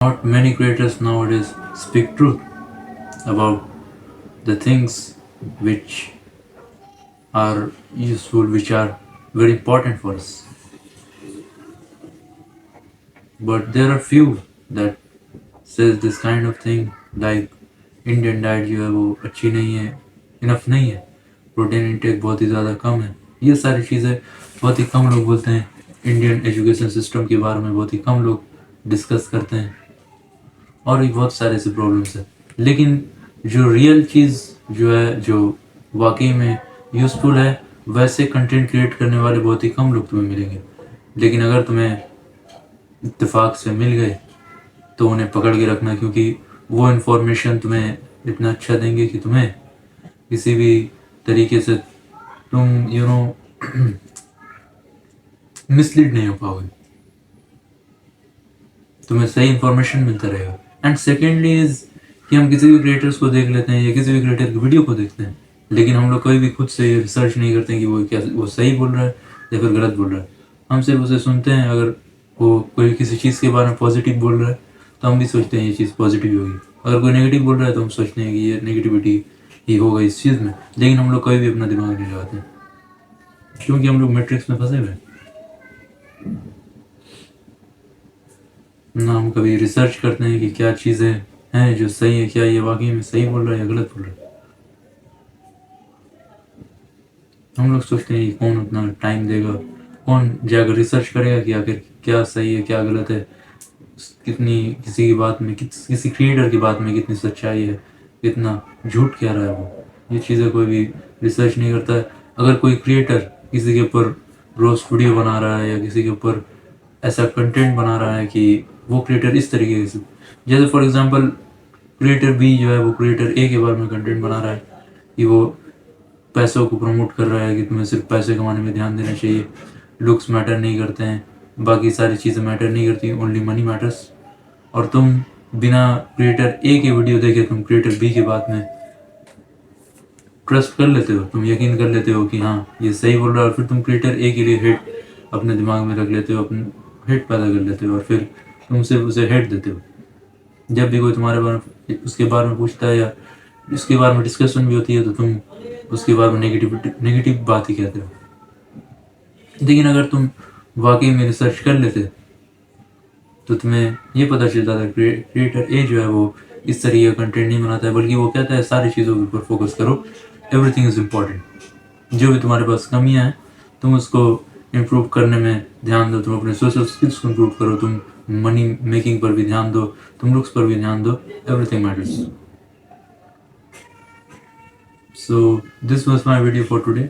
Not many creators nowadays speak truth about the things which are useful, which are very important for us. But there are few that says this kind of thing like Indian diet जो है वो अच्छी नहीं है, enough नहीं है, protein intake बहुत ही ज़्यादा कम है। ये सारी चीज़ें बहुत ही कम लोग बोलते हैं। इंडियन एजुकेशन सिस्टम के बारे में बहुत ही कम लोग डिस्कस करते हैं और भी बहुत सारे ऐसे प्रॉब्लम्स हैं। लेकिन जो रियल चीज़ जो है, जो वाकई में यूज़फुल है, वैसे कंटेंट क्रिएट करने वाले बहुत ही कम लोग तुम्हें मिलेंगे। लेकिन अगर तुम्हें इत्तेफाक से मिल गए तो उन्हें पकड़ के रखना, क्योंकि वो इन्फॉर्मेशन तुम्हें इतना अच्छा देंगे कि तुम्हें किसी भी तरीके से तुम मिसलीड नहीं हो पाओगे, तुम्हें सही इन्फॉर्मेशन मिलता रहेगा। एंड सेकेंडली इज कि हम किसी भी क्रिएटर्स को देख लेते हैं या किसी भी क्रिएटर की वीडियो को देखते हैं, लेकिन हम लोग कभी भी खुद से रिसर्च नहीं करते हैं कि वो सही बोल रहा है या फिर गलत बोल रहा है। हम सिर्फ उसे सुनते हैं। अगर वो कोई किसी चीज़ के बारे में पॉजिटिव बोल रहा है तो हम भी सोचते हैं ये चीज़ पॉजिटिव होगी। अगर कोई नेगेटिव बोल रहा है तो हम सोचते हैं कि ये नेगेटिविटी ही होगा इस चीज़ में। लेकिन हम लोग कभी भी अपना दिमाग नहीं लगाते हैं, क्योंकि हम लोग मैट्रिक्स में फंसे हुए हैं। ना हम कभी रिसर्च करते हैं कि क्या चीज़ें हैं जो सही है, क्या ये वाकई में सही बोल रहा है या गलत बोल रहा है। हम लोग सोचते हैं कि कौन उतना टाइम देगा, कौन जाकर रिसर्च करेगा कि आखिर क्या सही है क्या गलत है, कितनी किसी की बात में, किसी क्रिएटर की बात में कितनी सच्चाई है, कितना झूठ कह रहा है वो। ये चीज़ें कोई भी रिसर्च नहीं करता है। अगर कोई क्रिएटर किसी के ऊपर रोस्ट वीडियो बना रहा है या किसी के ऊपर ऐसा कंटेंट बना रहा है कि वो क्रिएटर इस तरीके से, जैसे फॉर एग्जांपल क्रिएटर बी जो है वो क्रिएटर ए के बारे में कंटेंट बना रहा है कि वो पैसों को प्रमोट कर रहा है कि तुम्हें सिर्फ पैसे कमाने में ध्यान देना चाहिए, लुक्स मैटर नहीं करते हैं, बाकी सारी चीज़ें मैटर नहीं करती, ओनली मनी मैटर्स। और तुम बिना क्रिएटर ए की वीडियो देखे तुम क्रिएटर बी की बात में ट्रस्ट कर लेते हो, तुम यकीन कर लेते हो कि हाँ ये सही बोल रहा है, और फिर तुम क्रिएटर ए के लिए हेट अपने दिमाग में रख लेते हो, अपने हेट पैदा कर लेते हो और फिर तुम सिर्फ उसे हेट देते हो। जब भी कोई तुम्हारे बारे में उसके बारे में पूछता है या उसके बारे में डिस्कशन भी होती है तो तुम उसके बारे में नेगेटिव बात ही कहते हो। लेकिन अगर तुम वाकई में रिसर्च कर लेते तो तुम्हें ये पता चल जाता है क्रिएटर ए जो है वो इस तरीके का कंटेंट नहीं बनाता है, बल्कि वो कहता है सारी चीज़ों के ऊपर फोकस करो, एवरीथिंग इज़ इम्पॉर्टेंट। जो भी तुम्हारे पास कमियां हैं तुम उसको इम्प्रूव करने में ध्यान दो, तुम अपने सोशल स्किल्स को इम्प्रूव करो, तुम मनी मेकिंग पर भी ध्यान दो, तुम लुक्स पर भी ध्यान दो, everything matters. So this was my video for today.